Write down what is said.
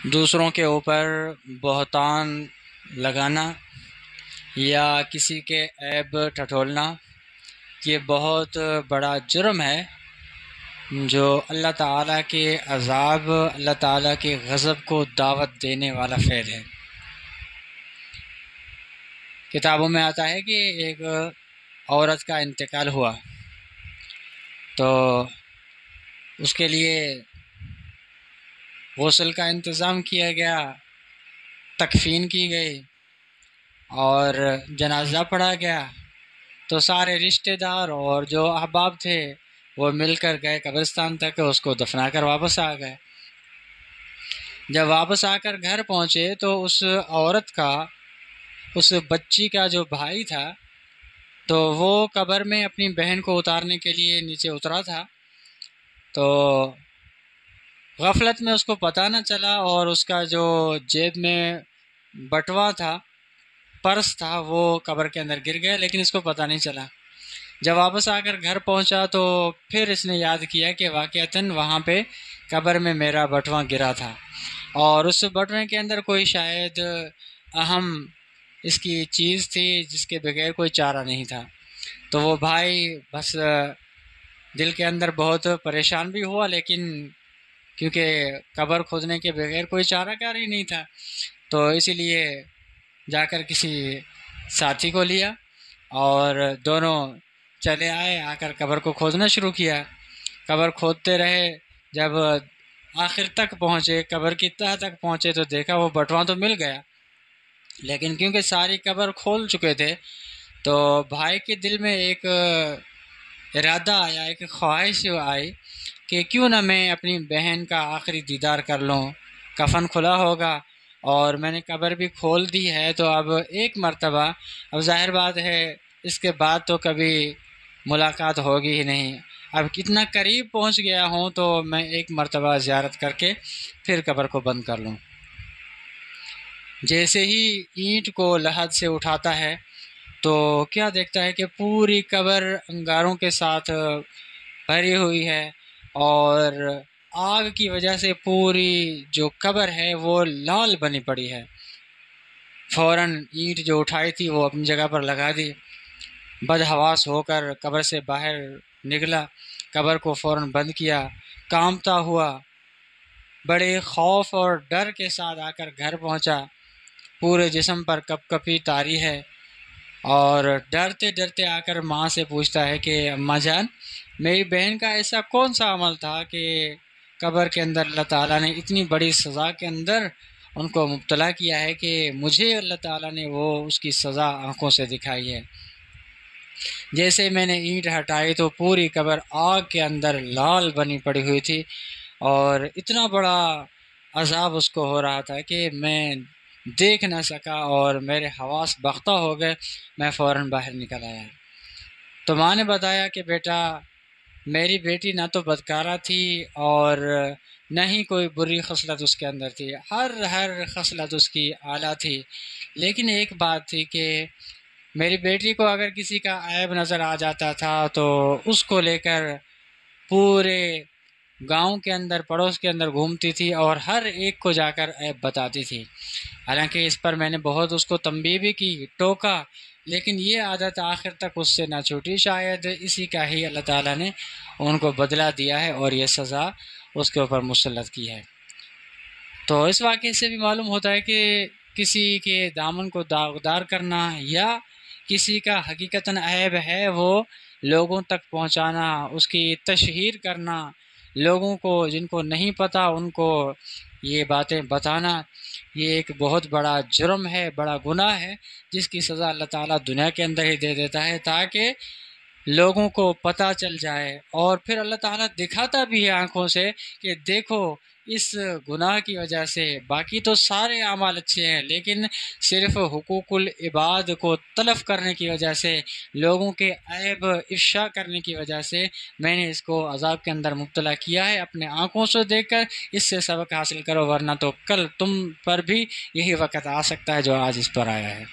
دوسروں کے اوپر بہتان لگانا یا کسی کے عیب ٹٹولنا یہ بہت بڑا جرم ہے جو اللہ تعالیٰ کے عذاب، اللہ تعالیٰ کے غضب کو دعوت دینے والا فعل ہے۔ کتابوں میں آتا ہے کہ ایک عورت کا انتقال ہوا تو اس کے لیے غسل کا انتظام کیا گیا، تکفین کی گئی اور جنازہ پڑھا گیا، تو سارے رشتہ دار اور جو احباب تھے وہ مل کر گئے قبرستان تک، اس کو دفنا کر واپس آ گئے۔ جب واپس آ کر گھر پہنچے تو اس عورت کا، اس بچی کا جو بھائی تھا، تو وہ قبر میں اپنی بہن کو اتارنے کے لیے نیچے اترا تھا، تو غفلت میں اس کو پتہ نہ چلا اور اس کا جو جیب میں بٹوا تھا، پرس تھا، وہ قبر کے اندر گر گیا، لیکن اس کو پتہ نہیں چلا۔ جب واپس آ کر گھر پہنچا تو پھر اس نے یاد کیا کہ واقعتاً وہاں پہ قبر میں میرا بٹوا گرا تھا اور اس بٹوے کے اندر کوئی شاید اہم اس کی چیز تھی جس کے بغیر کوئی چارہ نہیں تھا۔ تو وہ بھائی بس دل کے اندر بہت پریشان بھی ہوا، لیکن کیونکہ قبر کھودنے کے بغیر کوئی چارہ کار ہی نہیں تھا، تو اسی لیے جا کر کسی ساتھی کو لیا اور دونوں چلے آئے، آ کر قبر کو کھودنا شروع کیا۔ قبر کھودتے رہے، جب آخر تک پہنچے، قبر کی تہہ تک پہنچے تو دیکھا وہ بٹوا تو مل گیا، لیکن کیونکہ ساری قبر کھول چکے تھے تو بھائی کے دل میں ایک ارادہ آیا، ایک خواہش آئی کہ کیوں نہ میں اپنی بہن کا آخری دیدار کر لوں، کفن کھلا ہوگا اور میں نے قبر بھی کھول دی ہے، تو اب ایک مرتبہ، اب ظاہر بات ہے اس کے بعد تو کبھی ملاقات ہوگی ہی نہیں، اب کتنا قریب پہنچ گیا ہوں تو میں ایک مرتبہ زیارت کر کے پھر قبر کو بند کر لوں۔ جیسے ہی اینٹ کو لحد سے اٹھاتا ہے تو کیا دیکھتا ہے کہ پوری قبر انگاروں کے ساتھ بھری ہوئی ہے اور آگ کی وجہ سے پوری جو قبر ہے وہ لال بنی پڑی ہے۔ فوراً اینٹ جو اٹھائی تھی وہ اپنی جگہ پر لگا دی، بدحواس ہو کر قبر سے باہر نکلا، قبر کو فوراً بند کیا، کانپتا ہوا بڑے خوف اور ڈر کے ساتھ آ کر گھر پہنچا، پورے جسم پر کپ کپی طاری ہے اور ڈرتے ڈرتے آ کر ماں سے پوچھتا ہے کہ اماں جان، میری بہن کا ایسا کون سا عمل تھا کہ قبر کے اندر اللہ تعالیٰ نے اتنی بڑی سزا کے اندر ان کو مبتلا کیا ہے کہ مجھے اللہ تعالیٰ نے وہ اس کی سزا آنکھوں سے دکھائی ہے۔ جیسے میں نے اینٹ ہٹائی تو پوری قبر آگ کے اندر لال بنی پڑی ہوئی تھی اور اتنا بڑا عذاب اس کو ہو رہا تھا کہ میں دیکھ نہ سکا اور میرے حواس بختہ ہو گئے، میں فوراً باہر نکل آیا۔ تو ماں نے بتایا کہ بیٹا، میری بیٹی نہ تو بدکارہ تھی اور نہ ہی کوئی بری خصلت اس کے اندر تھی، ہر خصلت اس کی اعلیٰ تھی، لیکن ایک بات تھی کہ میری بیٹی کو اگر کسی کا عیب نظر آ جاتا تھا تو اس کو لے کر پورے گاؤں کے اندر، پڑوس کے اندر گھومتی تھی اور ہر ایک کو جا کر عیب بتاتی تھی۔ حالانکہ اس پر میں نے بہت اس کو تنبیہ بھی کی، ٹوکا، لیکن یہ عادت آخر تک اس سے نہ چھوٹی، شاید اسی کا ہی اللہ تعالیٰ نے ان کو بدلہ دیا ہے اور یہ سزا اس کے اوپر مسلط کی ہے۔ تو اس واقعے سے بھی معلوم ہوتا ہے کہ کسی کے دامن کو داغدار کرنا یا کسی کا حقیقتاً عیب ہے وہ لوگوں تک پہنچانا، اس کی تشہیر کرنا، لوگوں کو جن کو نہیں پتہ ان کو یہ باتیں بتانا، یہ ایک بہت بڑا جرم ہے، بڑا گناہ ہے، جس کی سزا اللہ تعالیٰ دنیا کے اندر ہی دے دیتا ہے تاکہ لوگوں کو پتہ چل جائے، اور پھر اللہ تعالیٰ دکھاتا بھی ہے آنکھوں سے کہ دیکھو اس گناہ کی وجہ سے باقی تو سارے اعمال اچھے ہیں، لیکن صرف حقوق العباد کو تلف کرنے کی وجہ سے، لوگوں کے عیب افشا کرنے کی وجہ سے میں نے اس کو عذاب کے اندر مبتلا کیا ہے۔ اپنے آنکھوں سے دیکھ کر اس سے سبق حاصل کرو، ورنہ تو کل تم پر بھی یہی وقت آ سکتا ہے جو آج اس پر آیا ہے۔